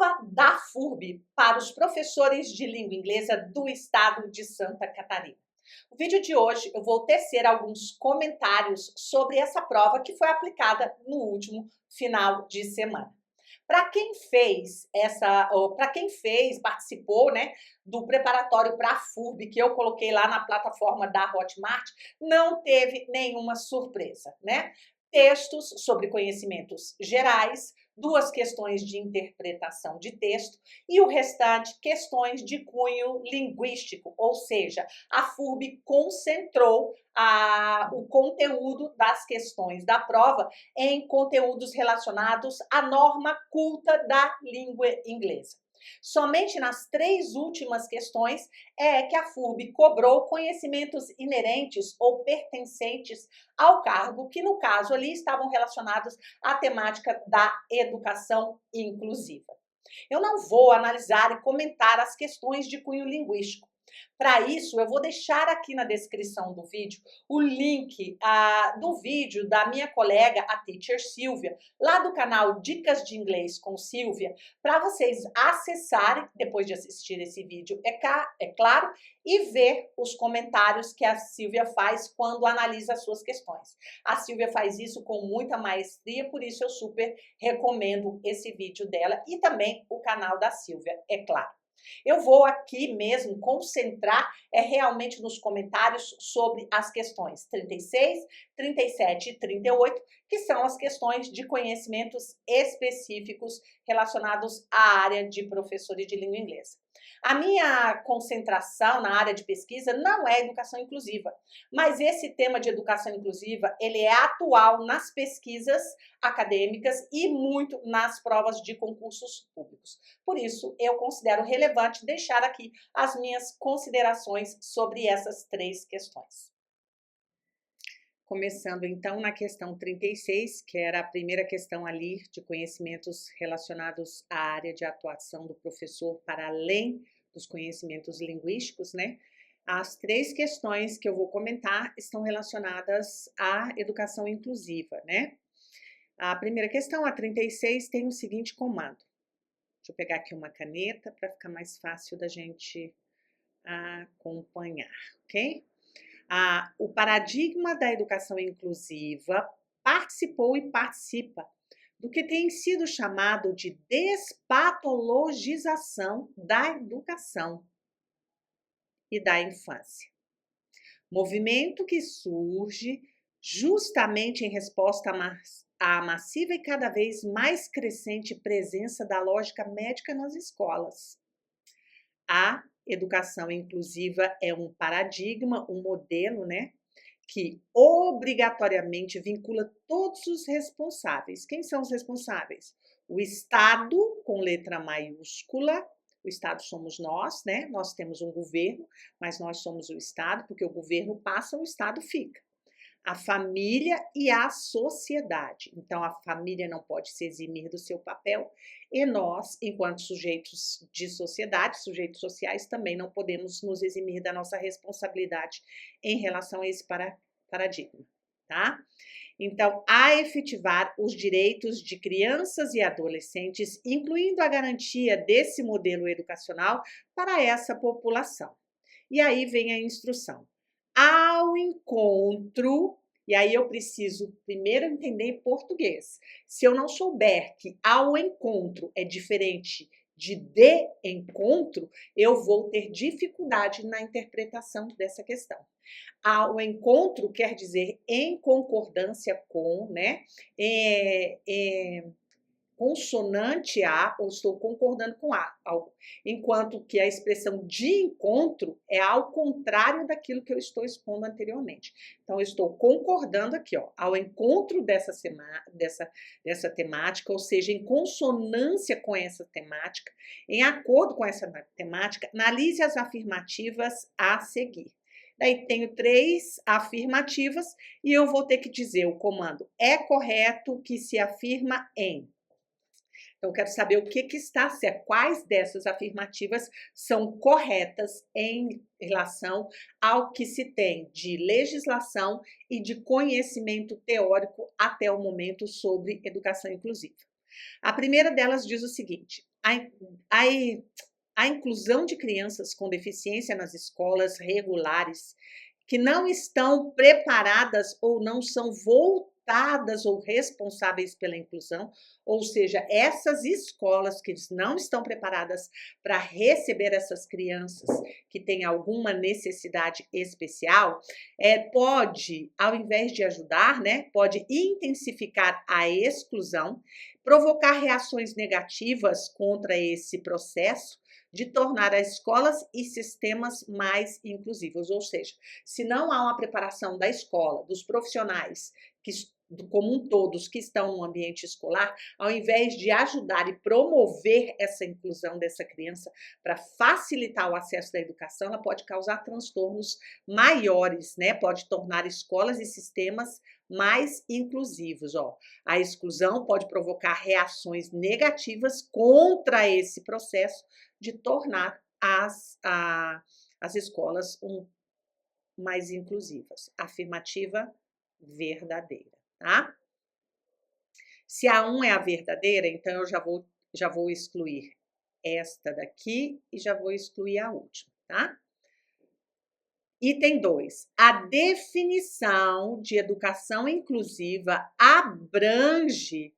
Prova da FURB para os professores de língua inglesa do estado de Santa Catarina. No vídeo de hoje eu vou tecer alguns comentários sobre essa prova que foi aplicada no último final de semana. Para quem participou, do preparatório para a FURB, que eu coloquei lá na plataforma da Hotmart, não teve nenhuma surpresa, Textos sobre conhecimentos gerais, 2 questões de interpretação de texto e o restante questões de cunho linguístico, ou seja, a FURB concentrou o conteúdo das questões da prova em conteúdos relacionados à norma culta da língua inglesa. Somente nas 3 últimas questões é que a FURB cobrou conhecimentos inerentes ou pertencentes ao cargo, que no caso ali estavam relacionados à temática da educação inclusiva. Eu não vou analisar e comentar as questões de cunho linguístico. Para isso, eu vou deixar aqui na descrição do vídeo o link do vídeo da minha colega, a Teacher Silvia, lá do canal Dicas de Inglês com Silvia, para vocês acessarem, depois de assistir esse vídeo, é claro, e ver os comentários que a Silvia faz quando analisa as suas questões. A Silvia faz isso com muita maestria, por isso eu super recomendo esse vídeo dela e também o canal da Silvia, é claro. Eu vou aqui mesmo concentrar realmente nos comentários sobre as questões 36, 37 e 38, que são as questões de conhecimentos específicos relacionados à área de professores de língua inglesa. A minha concentração na área de pesquisa não é educação inclusiva, mas esse tema de educação inclusiva, ele é atual nas pesquisas acadêmicas e muito nas provas de concursos públicos. Por isso, eu considero relevante deixar aqui as minhas considerações sobre essas 3 questões. Começando então na questão 36, que era a primeira questão ali de conhecimentos relacionados à área de atuação do professor para além dos conhecimentos linguísticos, As 3 questões que eu vou comentar estão relacionadas à educação inclusiva, A primeira questão, a 36, tem o seguinte comando. Deixa eu pegar aqui uma caneta para ficar mais fácil da gente acompanhar, ok? O paradigma da educação inclusiva participou e participa do que tem sido chamado de despatologização da educação e da infância. Movimento que surge justamente em resposta à massiva e cada vez mais crescente presença da lógica médica nas escolas. A educação inclusiva é um paradigma, um modelo, que obrigatoriamente vincula todos os responsáveis. Quem são os responsáveis? O Estado, com letra maiúscula. O Estado somos nós, Nós temos um governo, mas nós somos o Estado, porque o governo passa, o Estado fica. A família e a sociedade. Então, a família não pode se eximir do seu papel e nós, enquanto sujeitos de sociedade, sujeitos sociais, também não podemos nos eximir da nossa responsabilidade em relação a esse paradigma, tá? Então, a efetivar os direitos de crianças e adolescentes, incluindo a garantia desse modelo educacional para essa população. E aí vem a instrução. Ao encontro, e aí eu preciso primeiro entender em português. Se eu não souber que ao encontro é diferente de encontro, eu vou ter dificuldade na interpretação dessa questão. Ao encontro quer dizer em concordância com, consonante a, ou estou concordando com algo, enquanto que a expressão de encontro é ao contrário daquilo que eu estou expondo anteriormente. Então, eu estou concordando aqui, ao encontro dessa temática, ou seja, em consonância com essa temática, em acordo com essa temática, analise as afirmativas a seguir. Daí tenho 3 afirmativas e eu vou ter que dizer o comando é correto que se afirma em. Então, eu quero saber o que está certo, quais dessas afirmativas são corretas em relação ao que se tem de legislação e de conhecimento teórico até o momento sobre educação inclusiva. A primeira delas diz o seguinte: a inclusão de crianças com deficiência nas escolas regulares que não estão preparadas ou não são voltadas ou responsáveis pela inclusão, ou seja, essas escolas que não estão preparadas para receber essas crianças que têm alguma necessidade especial, pode, ao invés de ajudar, né, pode intensificar a exclusão, provocar reações negativas contra esse processo de tornar as escolas e sistemas mais inclusivos. Ou seja, se não há uma preparação da escola, dos profissionais, como um todos que estão no ambiente escolar, ao invés de ajudar e promover essa inclusão dessa criança para facilitar o acesso da educação, ela pode causar transtornos maiores, né? Pode tornar escolas e sistemas mais inclusivos. A exclusão pode provocar reações negativas contra esse processo de tornar as escolas mais inclusivas. Afirmativa verdadeira, tá? Se a 1 é a verdadeira, então eu já vou excluir esta daqui e já vou excluir a última, tá? Item 2. A definição de educação inclusiva abrange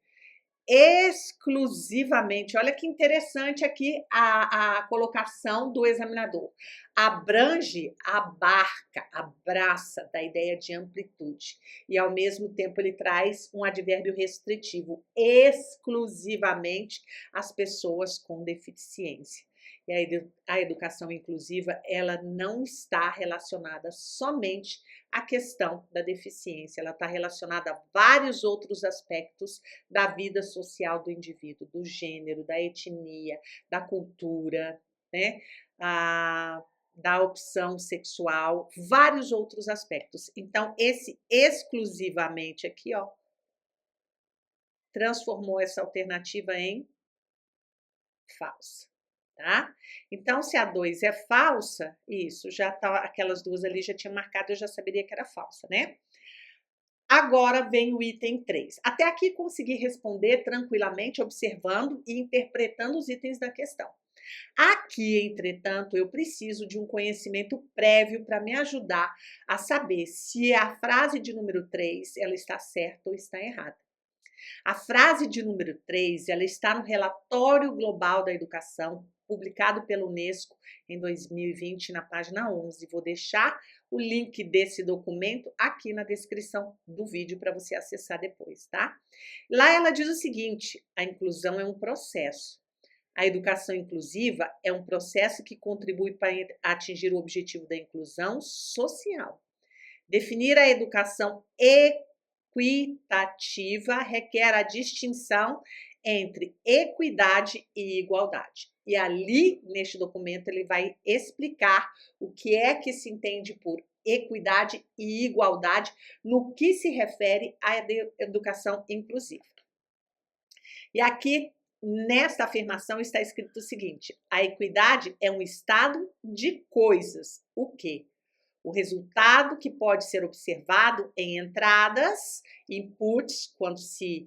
exclusivamente, olha que interessante aqui a colocação do examinador. Abrange, abarca, abraça, da ideia de amplitude. E, ao mesmo tempo, ele traz um advérbio restritivo, exclusivamente as pessoas com deficiência. E a educação inclusiva, ela não está relacionada somente à questão da deficiência, ela está relacionada a vários outros aspectos da vida social do indivíduo, do gênero, da etnia, da cultura, né? Da opção sexual, vários outros aspectos. Então, esse exclusivamente aqui, transformou essa alternativa em falsa. Tá? Então, se a 2 é falsa, isso, já tá, aquelas duas ali já tinha marcado, eu já saberia que era falsa, né? Agora vem o item 3. Até aqui consegui responder tranquilamente, observando e interpretando os itens da questão. Aqui, entretanto, eu preciso de um conhecimento prévio para me ajudar a saber se a frase de número 3 ela está certa ou está errada. A frase de número 3 ela está no Relatório Global da Educação, publicado pela Unesco em 2020, na página 11. Vou deixar o link desse documento aqui na descrição do vídeo para você acessar depois, tá? Lá ela diz o seguinte: a inclusão é um processo. A educação inclusiva é um processo que contribui para atingir o objetivo da inclusão social. Definir a educação equitativa requer a distinção entre equidade e igualdade. E ali, neste documento, ele vai explicar o que é que se entende por equidade e igualdade no que se refere à educação inclusiva. E aqui, nesta afirmação, está escrito o seguinte: a equidade é um estado de coisas. O quê? O resultado que pode ser observado em entradas, inputs, quando se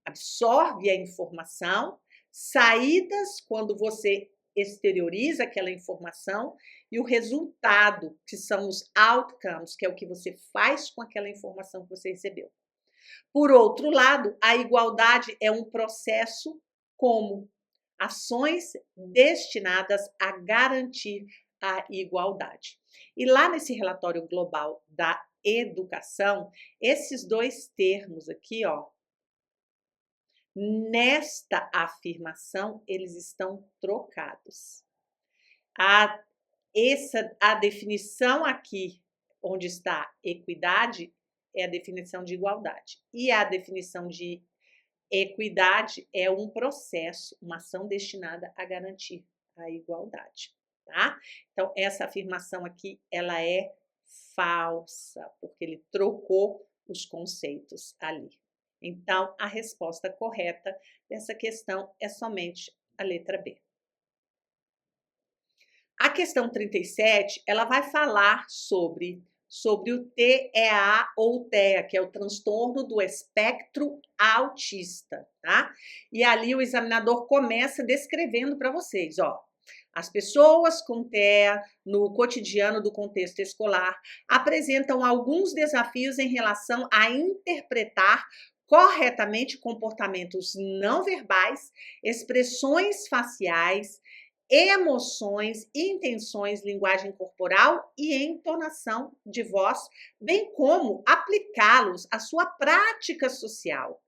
absorve a informação, saídas, quando você exterioriza aquela informação, e o resultado, que são os outcomes, que é o que você faz com aquela informação que você recebeu. Por outro lado, a igualdade é um processo como ações destinadas a garantir a igualdade. E lá nesse relatório global da educação, esses dois termos aqui, nesta afirmação, eles estão trocados. A definição aqui, onde está equidade, é a definição de igualdade. E a definição de equidade é um processo, uma ação destinada a garantir a igualdade, tá? Então, essa afirmação aqui, ela é falsa, porque ele trocou os conceitos ali. Então, a resposta correta dessa questão é somente a letra B. A questão 37, ela vai falar sobre sobre o TEA ou TEA, que é o transtorno do espectro autista, tá? E ali o examinador começa descrevendo para vocês, ó. As pessoas com TEA no cotidiano do contexto escolar apresentam alguns desafios em relação a interpretar corretamente comportamentos não verbais, expressões faciais, emoções, intenções, linguagem corporal e entonação de voz, bem como aplicá-los à sua prática social.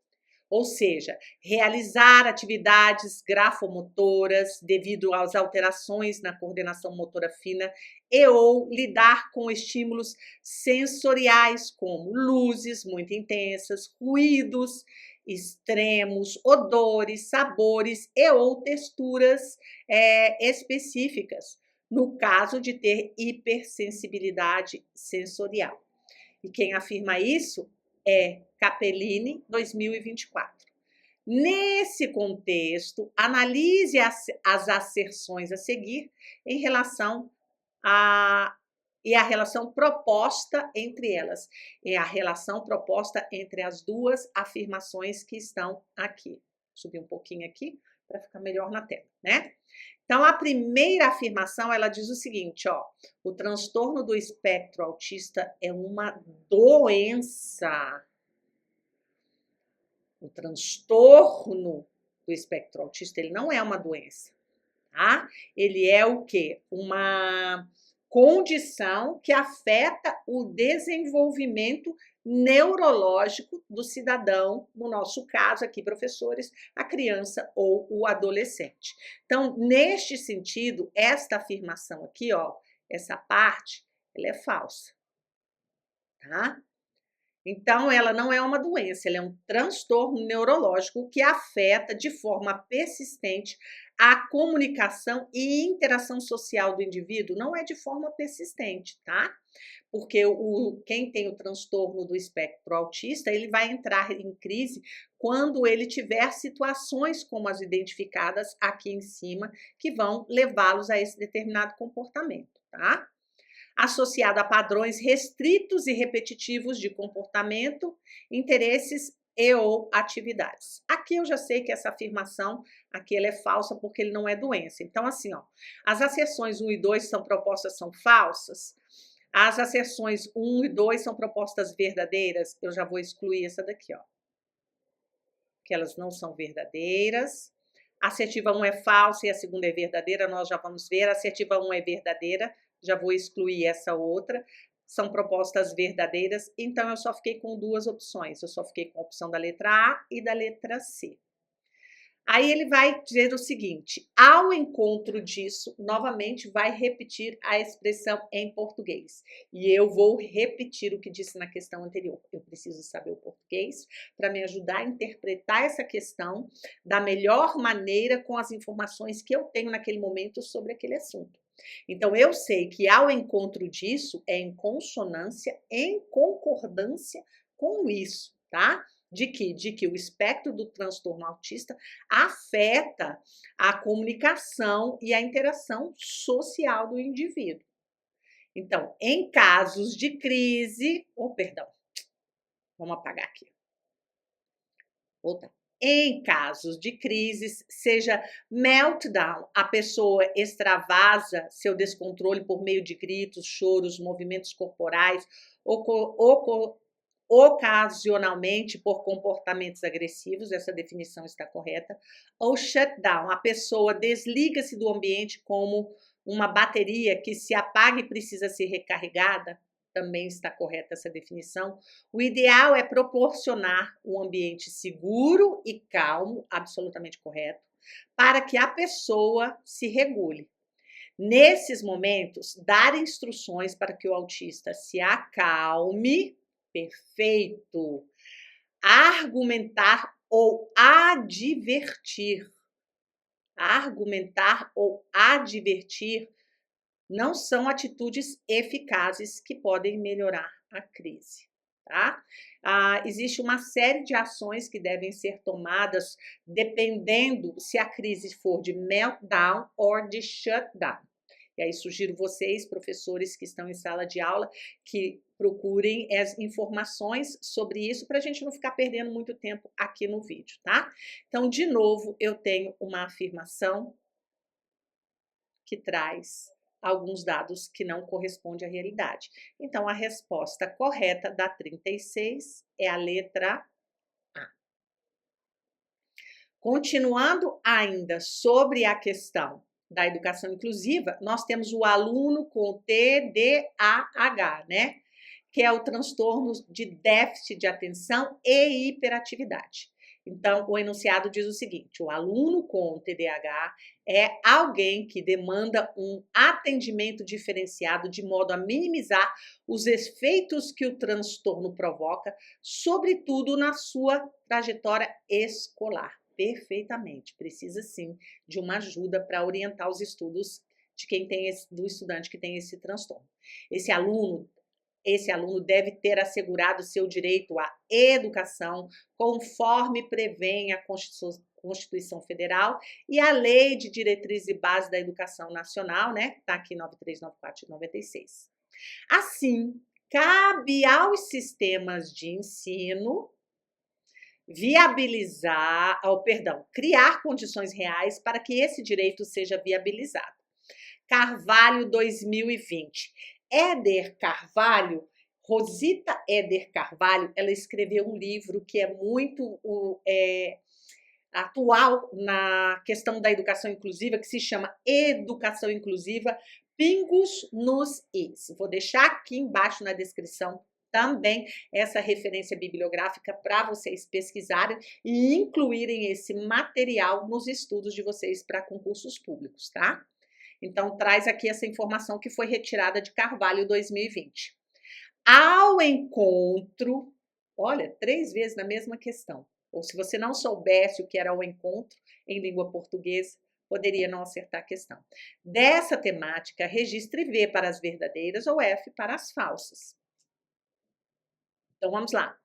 Ou seja, realizar atividades grafomotoras devido às alterações na coordenação motora fina e ou lidar com estímulos sensoriais como luzes muito intensas, ruídos extremos, odores, sabores e ou texturas específicas, no caso de ter hipersensibilidade sensorial. E quem afirma isso é Capellini, 2024. Nesse contexto, analise as asserções a seguir em relação a relação proposta entre elas. É a relação proposta entre as duas afirmações que estão aqui. Vou subir um pouquinho aqui para ficar melhor na tela, né? Então, a primeira afirmação, ela diz o seguinte, ó, o transtorno do espectro autista é uma doença. O transtorno do espectro autista, ele não é uma doença, tá? Ele é o quê? Uma condição que afeta o desenvolvimento neurológico do cidadão, no nosso caso aqui, professores, a criança ou o adolescente. Então, neste sentido, esta afirmação aqui, ó, essa parte, ela é falsa, tá? Então, ela não é uma doença, ela é um transtorno neurológico que afeta de forma persistente a comunicação e interação social do indivíduo. Não é de forma persistente, tá? Porque quem tem o transtorno do espectro autista, ele vai entrar em crise quando ele tiver situações como as identificadas aqui em cima, que vão levá-los a esse determinado comportamento, tá? Associado a padrões restritos e repetitivos de comportamento, interesses e ou atividades. Aqui eu já sei que essa afirmação aqui ela é falsa porque ele não é doença. Então, assim, ó, as asserções 1 e 2 são propostas, são falsas. As asserções 1 e 2 são propostas verdadeiras. Eu já vou excluir essa daqui, ó. Que elas não são verdadeiras. A assertiva 1 é falsa e a segunda é verdadeira, nós já vamos ver. A assertiva 1 é verdadeira, já vou excluir essa outra, são propostas verdadeiras, então eu só fiquei com duas opções, eu só fiquei com a opção da letra A e da letra C. Aí ele vai dizer o seguinte, ao encontro disso, novamente vai repetir a expressão em português. E eu vou repetir o que disse na questão anterior. Eu preciso saber o português para me ajudar a interpretar essa questão da melhor maneira com as informações que eu tenho naquele momento sobre aquele assunto. Então, eu sei que ao encontro disso é em consonância, em concordância com isso, tá? De que o espectro do transtorno autista afeta a comunicação e a interação social do indivíduo. Então, em casos de crise, vamos apagar aqui. Voltar. Em casos de crises, seja meltdown, a pessoa extravasa seu descontrole por meio de gritos, choros, movimentos corporais, ocasionalmente por comportamentos agressivos, essa definição está correta, ou shutdown, a pessoa desliga-se do ambiente como uma bateria que se apaga e precisa ser recarregada, também está correta essa definição. O ideal é proporcionar um ambiente seguro e calmo, absolutamente correto, para que a pessoa se regule. Nesses momentos, dar instruções para que o autista se acalme, perfeito. Argumentar ou advertir. Argumentar ou advertir não são atitudes eficazes que podem melhorar a crise, tá? Existe uma série de ações que devem ser tomadas dependendo se a crise for de meltdown ou de shutdown. E aí sugiro vocês, professores que estão em sala de aula, que procurem as informações sobre isso para a gente não ficar perdendo muito tempo aqui no vídeo, tá? Então, de novo, eu tenho uma afirmação que traz alguns dados que não correspondem à realidade. Então, a resposta correta da 36 é a letra A. Continuando ainda sobre a questão da educação inclusiva, nós temos o aluno com TDAH, né? Que é o transtorno de déficit de atenção e hiperatividade. Então, o enunciado diz o seguinte: o aluno com TDAH é alguém que demanda um atendimento diferenciado de modo a minimizar os efeitos que o transtorno provoca, sobretudo na sua trajetória escolar. Perfeitamente. Precisa sim de uma ajuda para orientar os estudos de quem tem do estudante que tem esse transtorno. Esse aluno deve ter assegurado seu direito à educação, conforme prevêem a Constituição Federal e a Lei de Diretrizes e Bases da Educação Nacional, né? Está aqui 9394 de 96. Assim, cabe aos sistemas de ensino criar condições reais para que esse direito seja viabilizado. Carvalho, 2020. Rosita Éder Carvalho, ela escreveu um livro que é muito atual na questão da educação inclusiva, que se chama Educação Inclusiva, Pingos nos Is. Vou deixar aqui embaixo na descrição também essa referência bibliográfica para vocês pesquisarem e incluírem esse material nos estudos de vocês para concursos públicos, tá? Então, traz aqui essa informação que foi retirada de Carvalho 2020. Ao encontro, olha, 3 vezes na mesma questão. Ou se você não soubesse o que era o encontro em língua portuguesa, poderia não acertar a questão. Dessa temática, registre V para as verdadeiras ou F para as falsas. Então, vamos lá.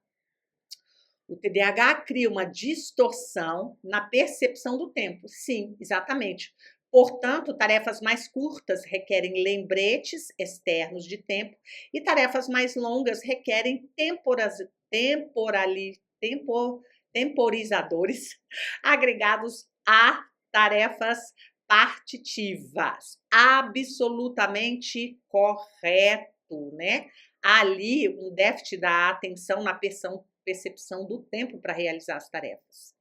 O TDAH cria uma distorção na percepção do tempo. Sim, exatamente. Portanto, tarefas mais curtas requerem lembretes externos de tempo e tarefas mais longas requerem temporizadores agregados a tarefas partitivas. Absolutamente correto, né? Ali, um déficit da atenção na percepção do tempo para realizar as tarefas.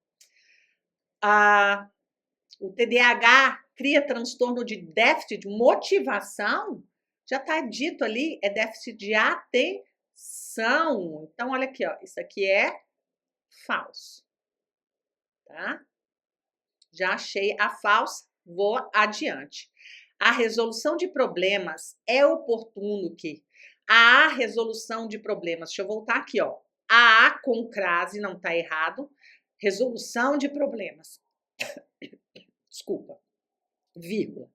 O TDAH cria transtorno de déficit de motivação, já está dito ali, é déficit de atenção. Então, olha aqui, ó, isso aqui é falso, tá? Já achei a falsa, vou adiante. A resolução de problemas é oportuno que a resolução de problemas, deixa eu voltar aqui, ó. A com crase, não está errado. Resolução de problemas. Desculpa, vírgula. O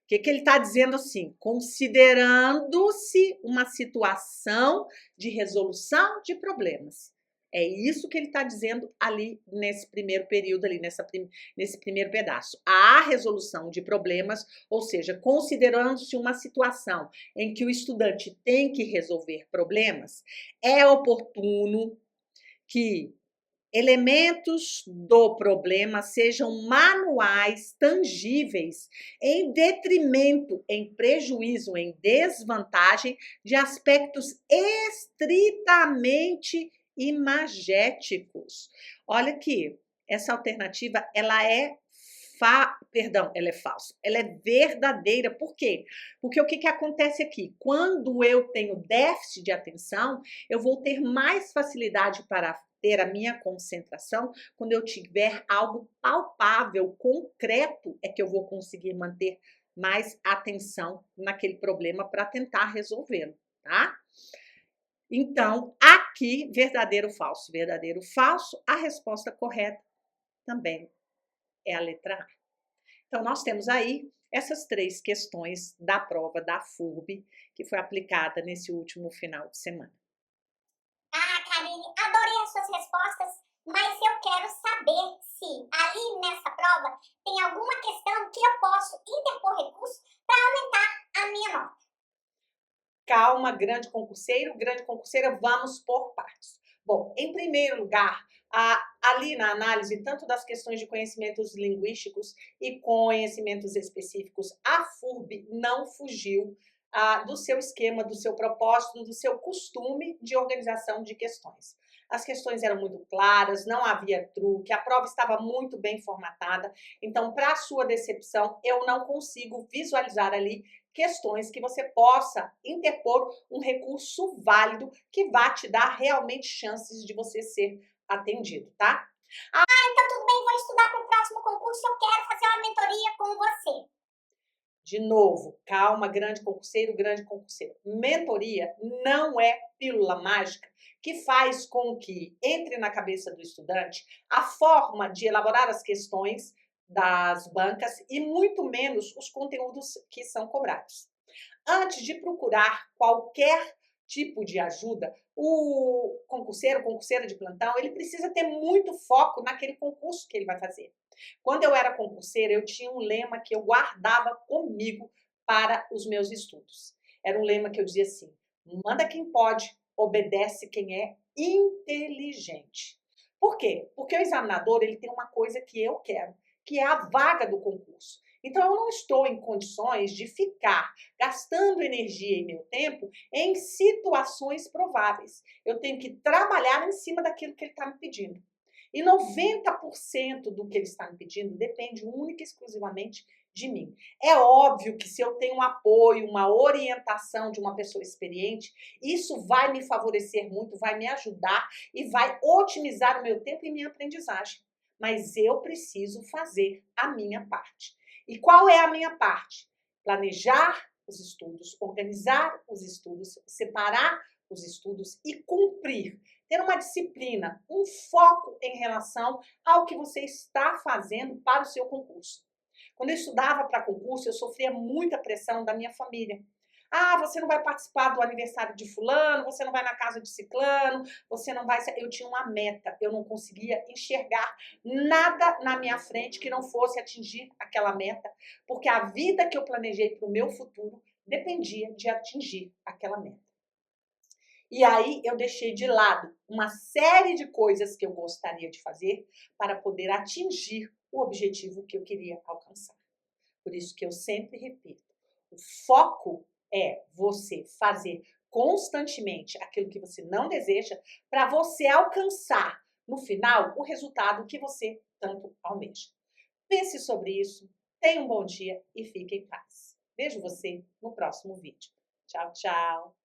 que ele está dizendo assim? Considerando-se uma situação de resolução de problemas. É isso que ele está dizendo ali nesse primeiro período, ali nesse primeiro pedaço. A resolução de problemas, ou seja, considerando-se uma situação em que o estudante tem que resolver problemas, é oportuno que elementos do problema sejam manuais, tangíveis, em detrimento, em prejuízo, em desvantagem de aspectos estritamente imagéticos. Olha aqui, essa alternativa, ela é falsa. Ela é verdadeira. Por quê? Porque o que acontece aqui? Quando eu tenho déficit de atenção, eu vou ter mais facilidade para ter a minha concentração. Quando eu tiver algo palpável, concreto, é que eu vou conseguir manter mais atenção naquele problema para tentar resolvê-lo, tá? Então, aqui, verdadeiro ou falso? Verdadeiro ou falso, a resposta correta também é a letra A. Então, nós temos aí essas 3 questões da prova da FURB, que foi aplicada nesse último final de semana. Karine, adorei as suas respostas, mas eu quero saber se ali nessa prova tem alguma questão que eu posso interpor recurso para aumentar Calma, grande concurseira, vamos por partes. Bom, em primeiro lugar, ali na análise tanto das questões de conhecimentos linguísticos e conhecimentos específicos, a FURB não fugiu do seu esquema, do seu propósito, do seu costume de organização de questões. As questões eram muito claras, não havia truque, a prova estava muito bem formatada. Então, para sua decepção, eu não consigo visualizar ali questões que você possa interpor um recurso válido que vá te dar realmente chances de você ser atendido, tá? Então tudo bem, vou estudar para o próximo concurso, eu quero fazer uma mentoria com você. De novo, calma, grande concurseiro. Mentoria não é pílula mágica que faz com que entre na cabeça do estudante a forma de elaborar as questões das bancas e muito menos os conteúdos que são cobrados. Antes de procurar qualquer tipo de ajuda, o concurseira de plantão, ele precisa ter muito foco naquele concurso que ele vai fazer. Quando eu era concurseira, eu tinha um lema que eu guardava comigo para os meus estudos. Era um lema que eu dizia assim: manda quem pode, obedece quem é inteligente. Por quê? Porque o examinador ele tem uma coisa que eu quero, que é a vaga do concurso. Então, eu não estou em condições de ficar gastando energia e meu tempo em situações prováveis. Eu tenho que trabalhar em cima daquilo que ele está me pedindo. E 90% do que ele está me pedindo depende única e exclusivamente de mim. É óbvio que se eu tenho um apoio, uma orientação de uma pessoa experiente, isso vai me favorecer muito, vai me ajudar e vai otimizar o meu tempo e minha aprendizagem. Mas eu preciso fazer a minha parte. E qual é a minha parte? Planejar os estudos, organizar os estudos, separar os estudos e cumprir. Ter uma disciplina, um foco em relação ao que você está fazendo para o seu concurso. Quando eu estudava para concurso, eu sofria muita pressão da minha família. Ah, você não vai participar do aniversário de fulano, você não vai na casa de ciclano, você não vai... Eu tinha uma meta, eu não conseguia enxergar nada na minha frente que não fosse atingir aquela meta, porque a vida que eu planejei para o meu futuro dependia de atingir aquela meta. E aí eu deixei de lado uma série de coisas que eu gostaria de fazer para poder atingir o objetivo que eu queria alcançar. Por isso que eu sempre repito, o foco é você fazer constantemente aquilo que você não deseja para você alcançar, no final, o resultado que você tanto almeja. Pense sobre isso, tenha um bom dia e fique em paz. Vejo você no próximo vídeo. Tchau, tchau!